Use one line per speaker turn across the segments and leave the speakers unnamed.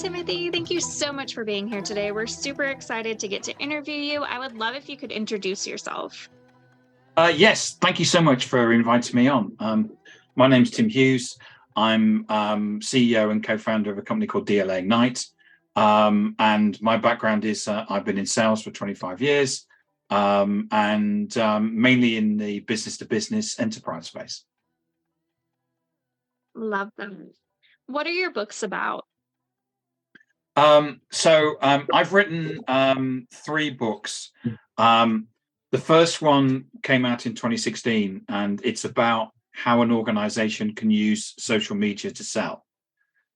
Timothy. Thank you so much for being here today. We're super excited to get to interview you. I would love if you could introduce yourself.
Yes, thank you so much for inviting me on. My name's Tim Hughes. I'm CEO and co-founder of a company called DLA Ignite. And my background is I've been in sales for 25 years and mainly in the business-to-business enterprise space.
Love them. What are your books about?
I've written 3 books. The first one came out in 2016, and it's about how an organization can use social media to sell.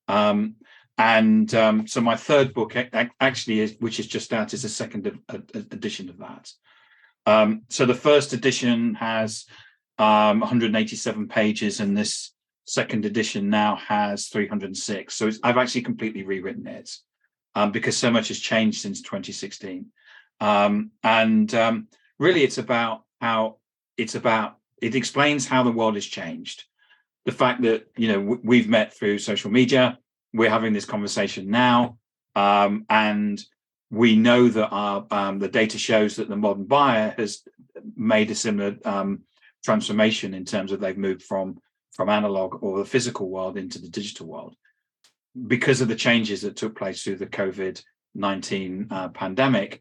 So my third book actually is, which is just out, is a second edition of that. So the first edition has 187 pages, and this second edition now has 306. So I've actually completely rewritten it because so much has changed since 2016. Really, it's about how it explains how the world has changed. The fact that, we've met through social media, we're having this conversation now, and we know that the data shows that the modern buyer has made a similar transformation in terms of they've moved from analog or the physical world into the digital world because of the changes that took place through the COVID-19 pandemic.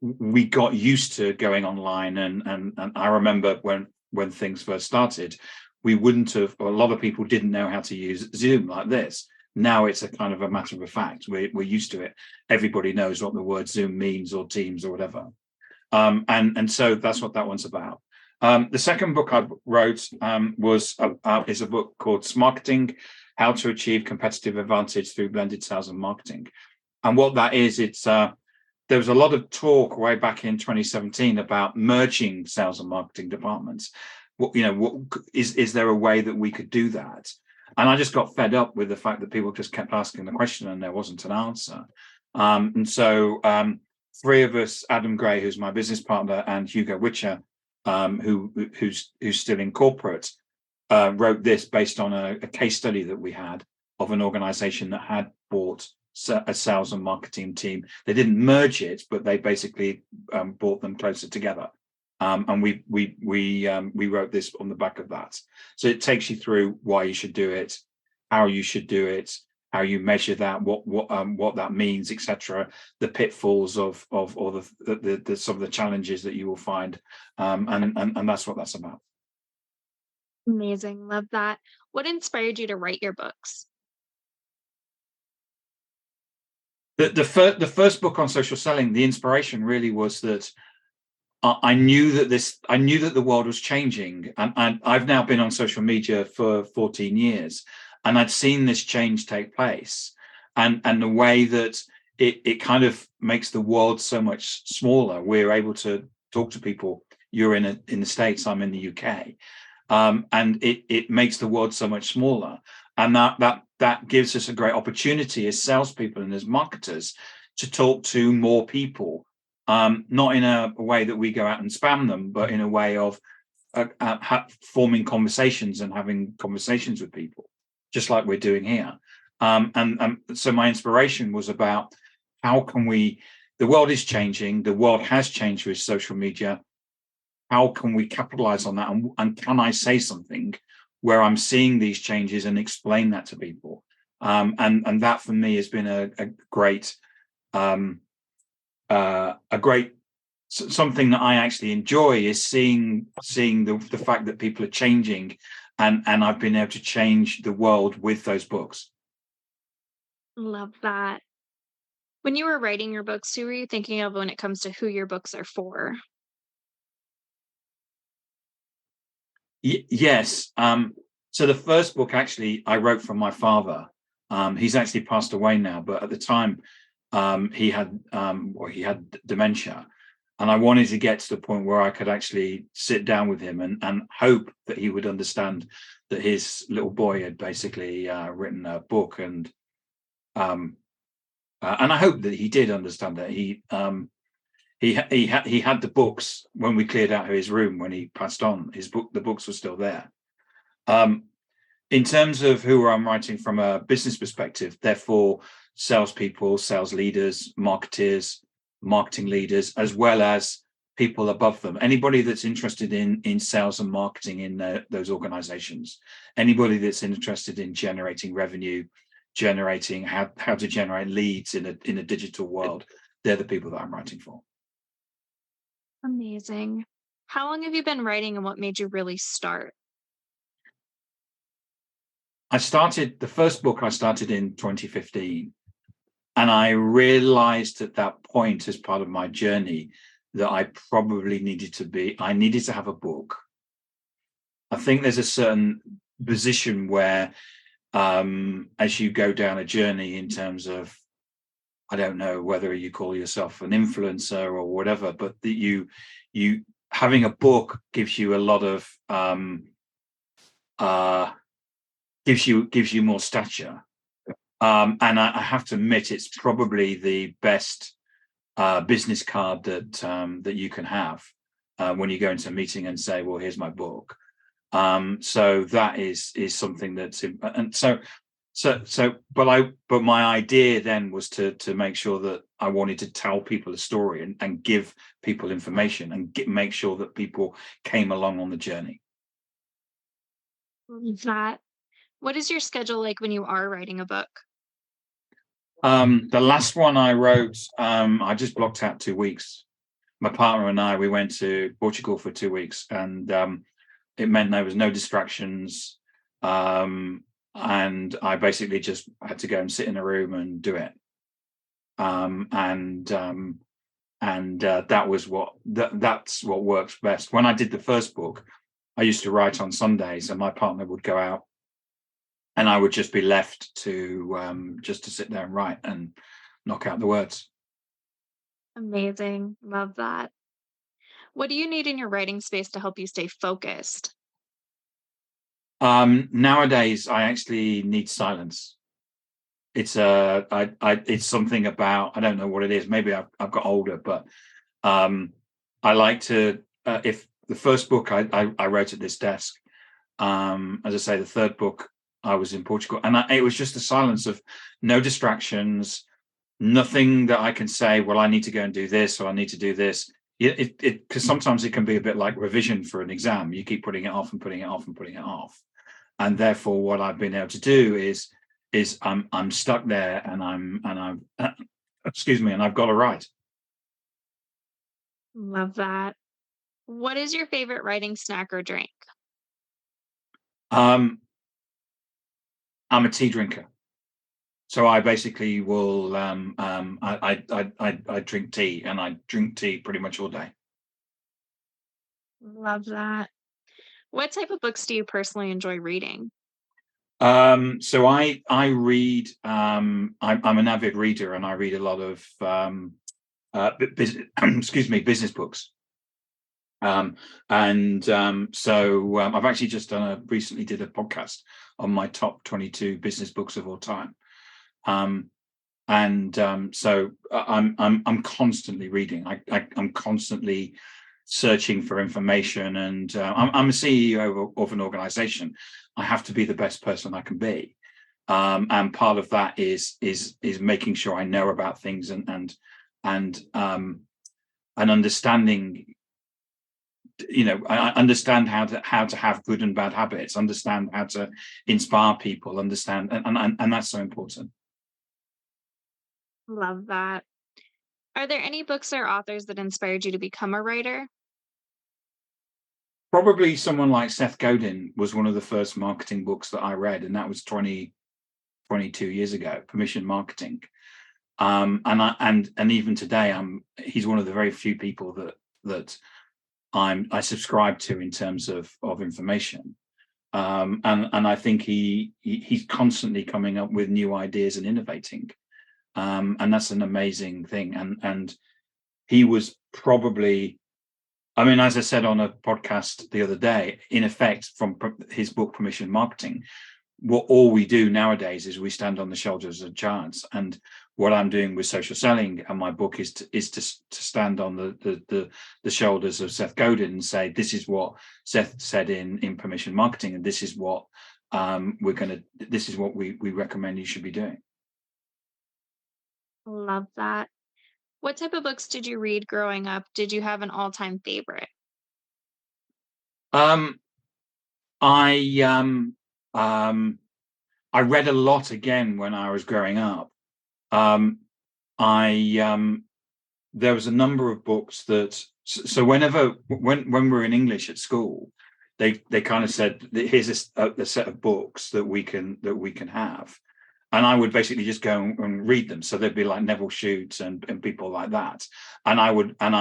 We got used to going online, and I remember when things first started, we wouldn't have, or a lot of people didn't know how to use Zoom like this. Now it's a kind of a matter of fact. We're used to it. Everybody knows what the word Zoom means, or Teams, or whatever. And so that's what that one's about. The second book I wrote is a book called Smarketing: How to Achieve Competitive Advantage Through Blended Sales and Marketing. And what that is, there was a lot of talk way back in 2017 about merging sales and marketing departments. What is there a way that we could do that? And I just got fed up with the fact that people just kept asking the question and there wasn't an answer. So 3 of us, Adam Gray, who's my business partner, and Hugo Witcher, who's still in corporate, wrote this based on a case study that we had of an organization that had bought a sales and marketing team. They didn't merge it, but they basically brought them closer together. And we wrote this on the back of that. So it takes you through why you should do it, how you should do it, how you measure that, what that means, etc. The pitfalls or the some of the challenges that you will find, and that's what that's about.
Amazing. Love that. What inspired you to write your books?
The first book on social selling, the inspiration really was that I knew that the world was changing, and I've now been on social media for 14 years, and I'd seen this change take place, and the way that it kind of makes the world so much smaller. We're able to talk to people. You're in the States, I'm in the UK, and it makes the world so much smaller, and that gives us a great opportunity as salespeople and as marketers to talk to more people. Not in a way that we go out and spam them, but in a way of forming conversations and having conversations with people, just like we're doing here. So my inspiration was about how can the world is changing, the world has changed with social media. How can we capitalize on that? And can I say something where I'm seeing these changes and explain that to people? And that for me has been a great something that I actually enjoy, is seeing the fact that people are changing, and I've been able to change the world with those books.
Love that. When you were writing your books, who were you thinking of when it comes to who your books are for?
Yes. So the first book actually I wrote from my father. He's actually passed away now, but at the time he had dementia, and I wanted to get to the point where I could actually sit down with him and hope that he would understand that his little boy had basically written a book, and I hope that he did understand that. He had the books when we cleared out his room when he passed on. The books were still there. In terms of who I'm writing from a business perspective, therefore salespeople, sales leaders, marketeers, marketing leaders, as well as people above them. Anybody that's interested in sales and marketing in those organizations, anybody that's interested in generating revenue, generating how to generate leads in a digital world, they're the people that I'm writing for.
Amazing. How long have you been writing and what made you really start?
I started the first book I started in 2015. And I realized at that point, as part of my journey, that I probably I needed to have a book. I think there's a certain position where, as you go down a journey in terms of, I don't know whether you call yourself an influencer or whatever, but that you having a book gives you a lot of, uh, gives you more stature. And I have to admit, it's probably the best business card that you can have when you go into a meeting and say, "Well, here's my book." So that is something that's and but my idea then was to make sure that I wanted to tell people a story and give people information and make sure that people came along on the journey.
Love that. What is your schedule like when you are writing a book?
The last one I wrote, I just blocked out 2 weeks. My partner and I, we went to Portugal for 2 weeks, and it meant there was no distractions. And I basically just had to go and sit in a room and do it. Um, and um, and that was that's what works best. When I did the first book, I used to write on Sundays, and my partner would go out, and I would just be left to just to sit there and write and knock out the words.
Amazing. Love that. What do you need in your writing space to help you stay focused?
Nowadays, I actually need silence. It's something about, I don't know what it is. Maybe I've got older, but I like to. If the first book I wrote at this desk, as I say, the third book I was in Portugal, and it was just the silence of no distractions, nothing that I can say. Well, I need to go and do this, or I need to do this. It because sometimes it can be a bit like revision for an exam. You keep putting it off and putting it off and putting it off, and therefore what I've been able to do is I'm stuck there, and I'm excuse me, and I've got to write.
Love that. What is your favorite writing snack or drink?
um I'm a tea drinker, so I basically will I drink tea, and I drink tea pretty much all day.
Love that. What type of books do you personally enjoy reading?
So I read, I'm an avid reader, and I read a lot of excuse me, business books. Um, and I've actually just recently did a podcast on my top 22 business books of all time. Um, I'm constantly reading. I'm constantly searching for information, and I'm a CEO of an organization. I have to be the best person I can be, and part of that is making sure I know about things, and and understanding. I understand how to have good and bad habits. Understand how to inspire people. Understand, and that's so important.
Love that. Are there any books or authors that inspired you to become a writer?
Probably someone like Seth Godin was one of the first marketing books that I read, and that was 22 years ago. Permission Marketing, and even today, he's one of the very few people that I subscribe to in terms of information. And I think he's constantly coming up with new ideas and innovating, and that's an amazing thing. And he was probably, I mean, as I said on a podcast the other day, in effect, from his book Permission Marketing, what all we do nowadays is we stand on the shoulders of giants. And what I'm doing with social selling and my book is to stand on the shoulders of Seth Godin and say, this is what Seth said in Permission Marketing, and this is what this is what we recommend you should be doing.
Love that. What type of books did you read growing up? Did you have an all-time favorite?
Um, I um, I read a lot again when I was growing up. Um, I There was a number of books that so whenever when we were in English at school, they kind of said that here's a set of books that we can have, and I would basically just go and read them. So there'd be like Neville Shute and people like that, and I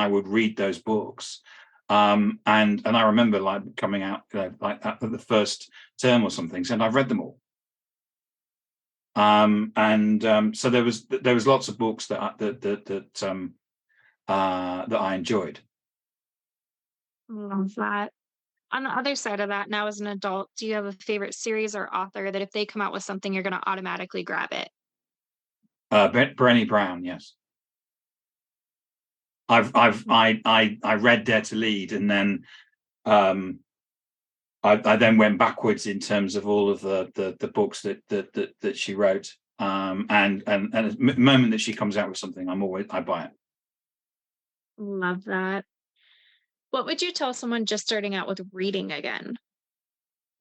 would read those books. And I remember like coming out like at the first term or something, and I've read them all. And So there was lots of books that I enjoyed.
Love that. On the other side of that, now as an adult, do you have a favorite series or author that if they come out with something, you're going to automatically grab it?
Brené Brown, yes. I read Dare to Lead, and then um, I then went backwards in terms of all of the books that she wrote. And the moment that she comes out with something, I buy it.
Love that. What would you tell someone just starting out with reading again?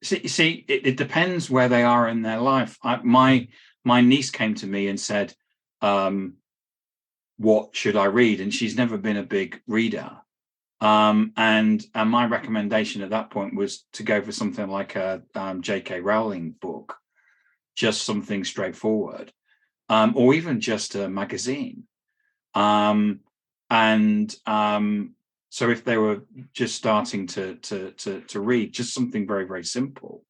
It depends where they are in their life. My niece came to me and said, um, "What should I read?" And she's never been a big reader. And my recommendation at that point was to go for something like a J.K. Rowling book, just something straightforward, or even just a magazine. Um, and So if they were just starting to read, just something very very simple.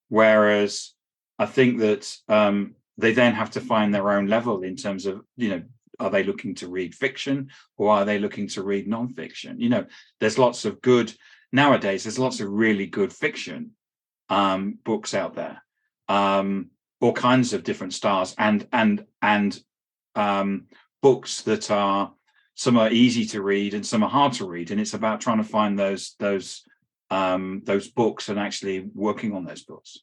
Whereas I think that they then have to find their own level in terms of, are they looking to read fiction or are they looking to read nonfiction? There's lots of good nowadays. There's lots of really good fiction books out there, all kinds of different styles, and books that are some are easy to read and some are hard to read, and it's about trying to find those books and actually working on those books.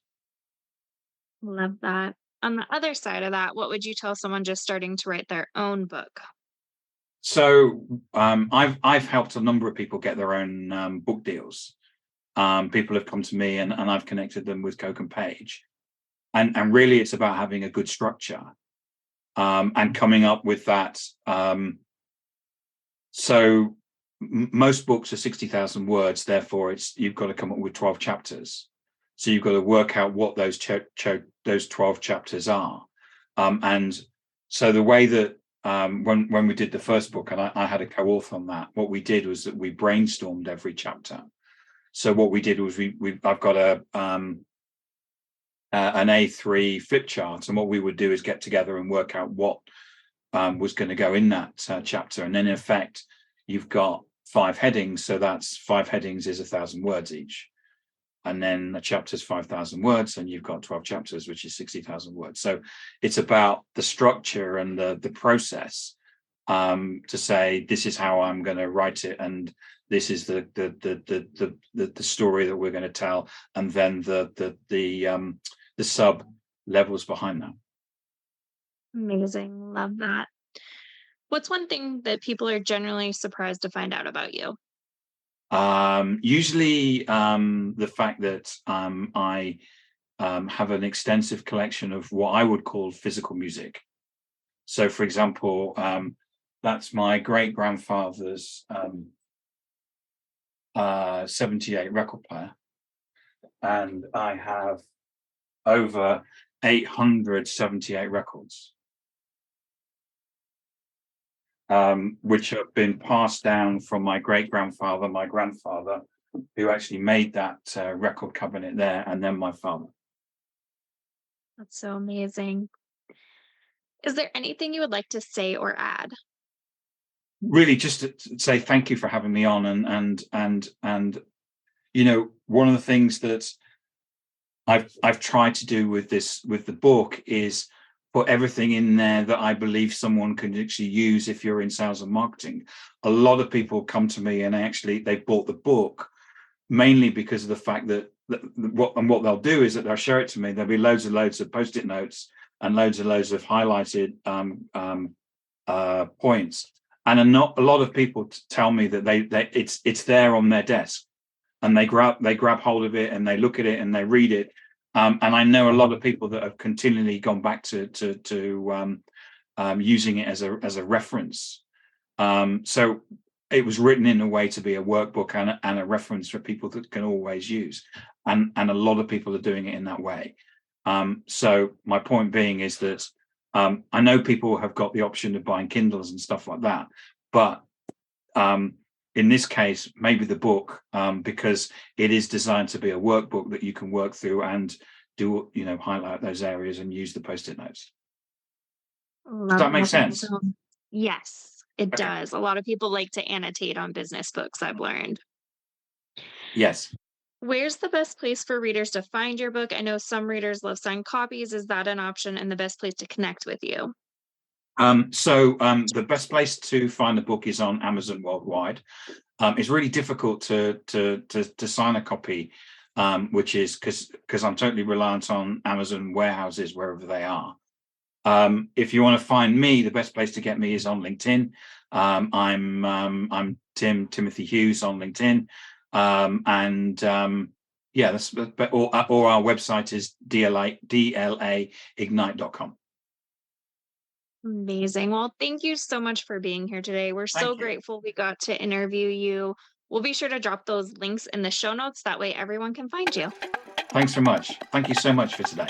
Love that. On the other side of that, what would you tell someone just starting to write their own book?
So I've helped a number of people get their own book deals. People have come to me, and I've connected them with Kogan Page, and really it's about having a good structure, and coming up with that. So most books are 60,000 words, therefore you've got to come up with 12 chapters. So you've got to work out what those 12 chapters are. And so the way that when we did the first book, and I had a co-author on that, what we did was that we brainstormed every chapter. So what we did was I've got an A3 flip chart, and what we would do is get together and work out what was going to go in that chapter, and then in effect you've got 5 headings, so that's 5 headings is 1,000 words each, and then a chapter's 5,000 words, and you've got 12 chapters, which is 60,000 words. So it's about the structure and the process, to say this is how I'm going to write it, and this is the story that we're going to tell, and then the sub levels behind that.
Amazing. Love that. What's one thing that people are generally surprised to find out about you?
Usually, the fact that I have an extensive collection of what I would call physical music. So, for example, that's my great grandfather's 78 record player, and I have over 878 records, which have been passed down from my great grandfather, my grandfather, who actually made that record cabinet there, and then my father.
That's so amazing. Is there anything you would like to say or add?
Really, just to say thank you for having me on, and one of the things that I've tried to do with the book is put everything in there that I believe someone can actually use if you're in sales and marketing. A lot of people come to me and they bought the book mainly because of the fact that what they'll do is that they'll show it to me. There'll be loads and loads of post-it notes and loads of highlighted points. And a lot of people tell me that it's there on their desk, and they grab hold of it and they look at it and they read it. And I know a lot of people that have continually gone back to using it as a reference. So it was written in a way to be a workbook and a reference for people that can always use. And a lot of people are doing it in that way. So my point being is that I know people have got the option of buying Kindles and stuff like that, but in this case, maybe the book, because it is designed to be a workbook that you can work through and do, highlight those areas and use the post-it notes. Does
Love
that make
that.
sense?
Yes, it
Okay.
does. A lot of people like to annotate on business books, I've learned.
Yes.
Where's the best place for readers to find your book? I know some readers love signed copies. Is that an option and the best place to connect with you?
The best place to find the book is on Amazon worldwide. It's really difficult to sign a copy, which is because I'm totally reliant on Amazon warehouses wherever they are. If you want to find me, the best place to get me is on LinkedIn. I'm Timothy Hughes on LinkedIn, yeah, or our website is dlaignite.com.
Amazing. Well, thank you so much for being here today. We're so
Thank you.
grateful we got to interview you. We'll be sure to drop those links in the show notes. That way everyone can find you.
Thanks so much. Thank you so much for today.